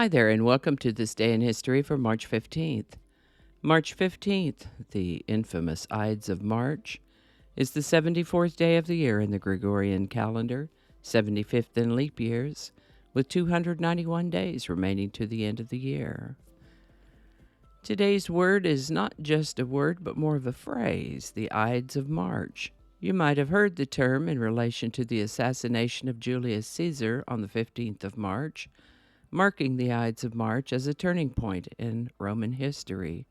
Hi there, and welcome to This Day in History for March 15th. March 15th, the infamous Ides of March, is the 74th day of the year in the Gregorian calendar, 75th in leap years, with 291 days remaining to the end of the year. Today's word is not just a word, but more of a phrase, the Ides of March. You might have heard the term in relation to the assassination of Julius Caesar on the 15th of March, marking the Ides of March as a turning point in Roman history.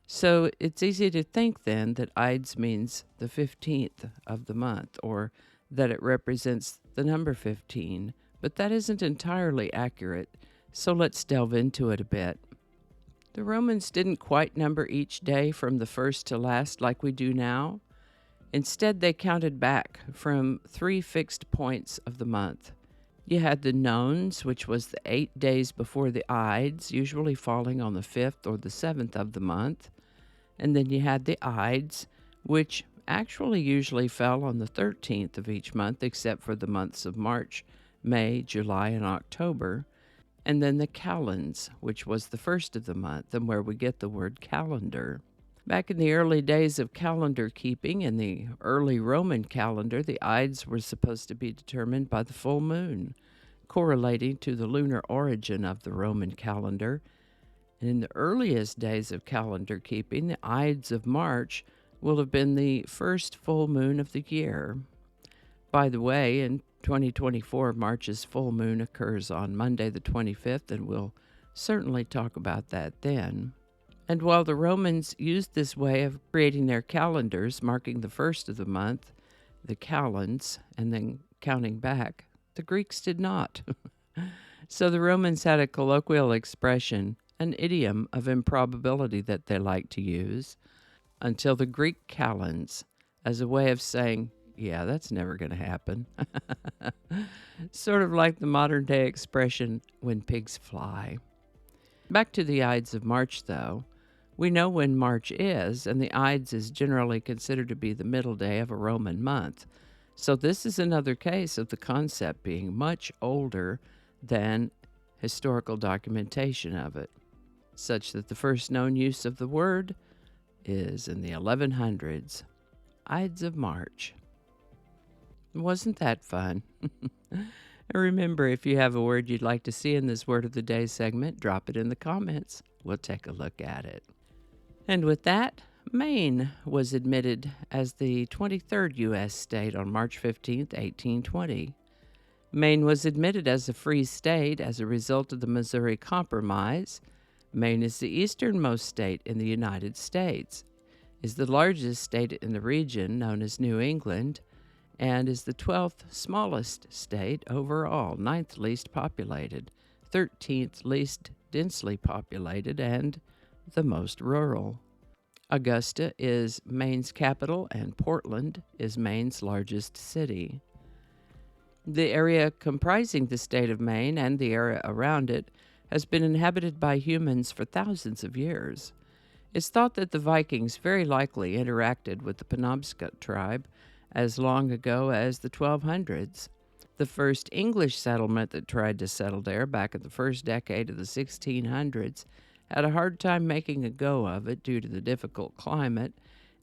So it's easy to think then that Ides means the 15th of the month, or that it represents the number 15, but that isn't entirely accurate, so let's delve into it a bit. The Romans didn't quite number each day from the first to last like we do now. Instead, they counted back from 3 fixed points of the month. You had the nones, which was the 8 days before the Ides, usually falling on the 5th or the 7th of the month. And then you had the Ides, which actually usually fell on the 13th of each month, except for the months of March, May, July, and October. And then the calends, which was the first of the month, and where we get the word calendar. Back in the early days of calendar keeping, in the early Roman calendar, the Ides were supposed to be determined by the full moon, correlating to the lunar origin of the Roman calendar. And in the earliest days of calendar keeping, the Ides of March will have been the first full moon of the year. By the way, in 2024, March's full moon occurs on Monday the 25th, and we'll certainly talk about that then. And while the Romans used this way of creating their calendars, marking the first of the month, the calends, and then counting back, the Greeks did not. So the Romans had a colloquial expression, an idiom of improbability that they liked to use, until the Greek calends, as a way of saying, yeah, that's never going to happen. Sort of like the modern day expression, when pigs fly. Back to the Ides of March, though. We know when March is, and the Ides is generally considered to be the middle day of a Roman month. So this is another case of the concept being much older than historical documentation of it, such that the first known use of the word is in the 1100s. Ides of March. Wasn't that fun? And remember, if you have a word you'd like to see in this Word of the Day segment, drop it in the comments. We'll take a look at it. And with that, Maine was admitted as the 23rd U.S. state on March 15, 1820. Maine was admitted as a free state as a result of the Missouri Compromise. Maine is the easternmost state in the United States, is the largest state in the region known as New England, and is the 12th smallest state overall, 9th least populated, 13th least densely populated, and the most rural. Augusta is Maine's capital, and Portland is Maine's largest city. The area comprising the state of Maine and the area around it has been inhabited by humans for thousands of years. It's thought that the Vikings very likely interacted with the Penobscot tribe as long ago as the 1200s. The first English settlement that tried to settle there back in the first decade of the 1600s had a hard time making a go of it due to the difficult climate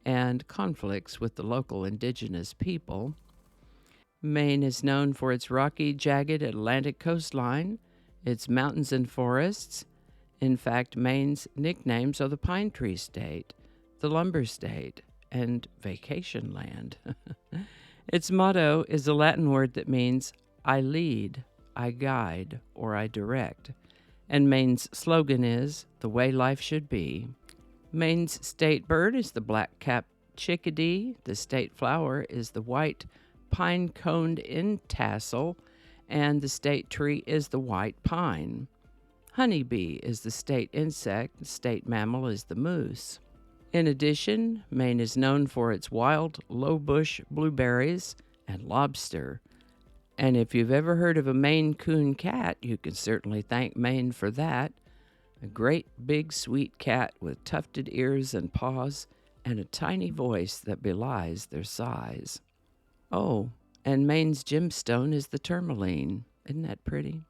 and conflicts with the local indigenous people. Maine is known for its rocky, jagged Atlantic coastline, its mountains and forests. In fact, Maine's nicknames are the Pine Tree State, the Lumber State, and Vacation Land. Its motto is a Latin word that means I lead, I guide, or I direct. And Maine's slogan is, the way life should be. Maine's state bird is the black-capped chickadee. The state flower is the white pine-coned tassel, and the state tree is the white pine. Honeybee is the state insect. The state mammal is the moose. In addition, Maine is known for its wild, low-bush blueberries and lobster. And if you've ever heard of a Maine Coon cat, you can certainly thank Maine for that. A great big sweet cat with tufted ears and paws and a tiny voice that belies their size. Oh, and Maine's gemstone is the tourmaline. Isn't that pretty?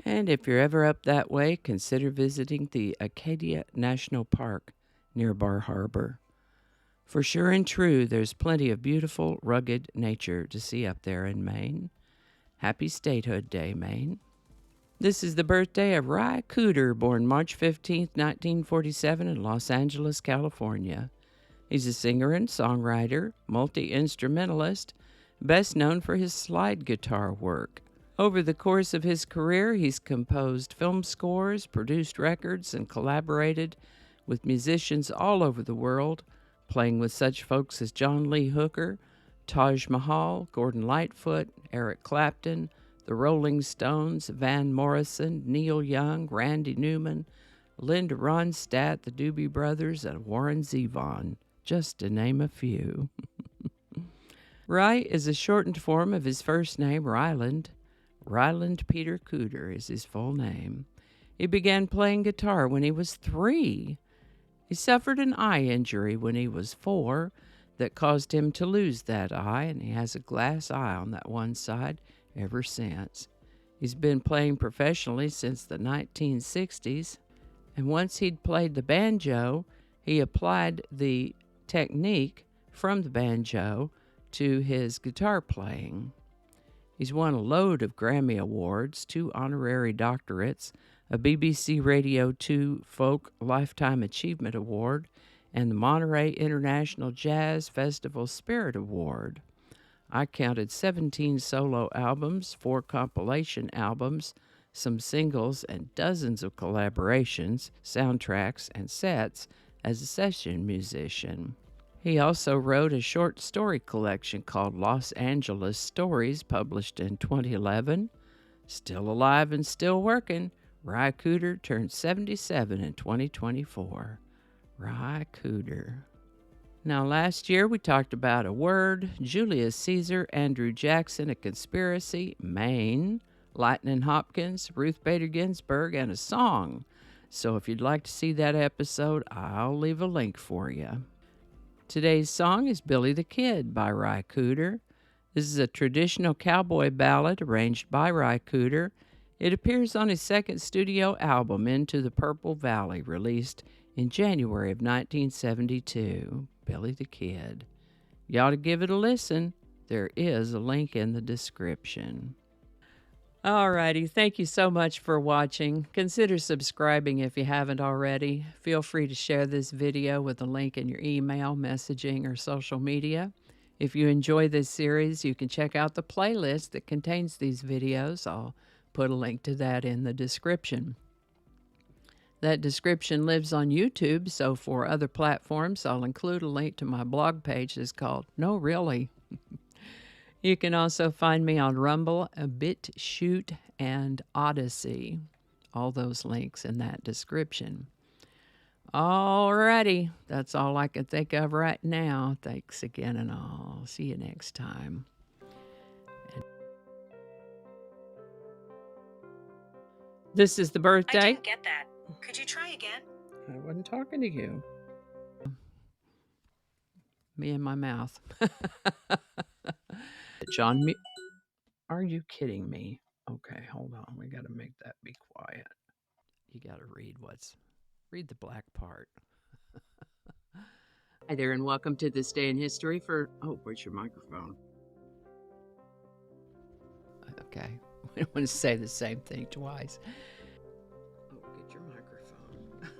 And if you're ever up that way, consider visiting the Acadia National Park near Bar Harbor. For sure and true, there's plenty of beautiful, rugged nature to see up there in Maine. Happy Statehood Day, Maine. This is the birthday of Ry Cooder, born March 15, 1947 in Los Angeles, California. He's a singer and songwriter, multi-instrumentalist, best known for his slide guitar work. Over the course of his career, he's composed film scores, produced records, and collaborated with musicians all over the world, playing with such folks as John Lee Hooker, Taj Mahal, Gordon Lightfoot, Eric Clapton, the Rolling Stones, Van Morrison, Neil Young, Randy Newman, Linda Ronstadt, the Doobie Brothers, and Warren Zevon, just to name a few. Ry is a shortened form of his first name, Ryland. Ryland Peter Cooder is his full name. He began playing guitar when he was 3. He suffered an eye injury when he was 4 that caused him to lose that eye, and he has a glass eye on that one side ever since. He's been playing professionally since the 1960s, and once he'd played the banjo, he applied the technique from the banjo to his guitar playing. He's won a load of Grammy Awards, 2 honorary doctorates, a BBC Radio 2 Folk Lifetime Achievement Award, and the Monterey International Jazz Festival Spirit Award. I counted 17 solo albums, 4 compilation albums, some singles, and dozens of collaborations, soundtracks, and sets as a session musician. He also wrote a short story collection called Los Angeles Stories, published in 2011. Still alive and still working, Ry Cooder turned 77 in 2024. Ry Cooder. Now, last year we talked about a word, Julius Caesar, Andrew Jackson, a conspiracy, Maine, Lightning Hopkins, Ruth Bader Ginsburg, and a song. So if you'd like to see that episode, I'll leave a link for you. Today's song is Billy the Kid by Ry Cooder. This is a traditional cowboy ballad arranged by Ry Cooder. It appears on his second studio album, Into the Purple Valley, released in January of 1972. Billy the Kid. You ought to give it a listen. There is a link in the description. Alrighty, thank you so much for watching. Consider subscribing if you haven't already. Feel free to share this video with a link in your email, messaging, or social media. If you enjoy this series, you can check out the playlist that contains these videos. I'll put a link to that in the description. That description lives on YouTube, so for other platforms, I'll include a link to my blog page that's called No Really. You can also find me on Rumble, BitChute, and Odyssey. All those links in that description. Alrighty, that's all I can think of right now. Thanks again, and I'll see you next time. This is the birthday. I didn't get that. Could you try again? I wasn't talking to you. Me and my mouth. John, are you kidding me? Okay, hold on. We got to make that be quiet. You got to read the black part. Hi there, and welcome to This Day in History for, where's your microphone? Okay, we don't want to say the same thing twice. Get your microphone.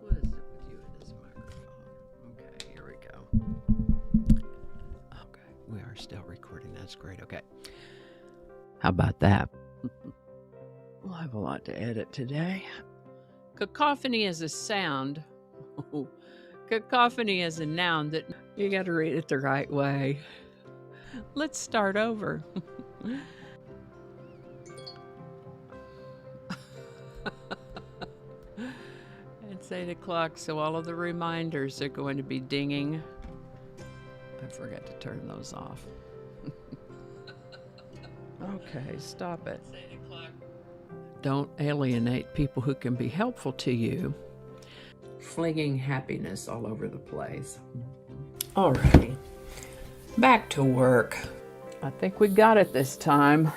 What is it with you and this microphone? Okay, here we go. Okay, we are still recording. That's great. Okay. How about that? We'll have a lot to edit today. Cacophony is a sound. Cacophony is a noun that you got to read it the right way. Let's start over. It's 8 o'clock, so all of the reminders are going to be dinging. I forgot to turn those off. Okay, stop it. It's 8 o'clock. Don't alienate people who can be helpful to you. Flinging happiness all over the place. Alrighty, back to work. I think we got it this time.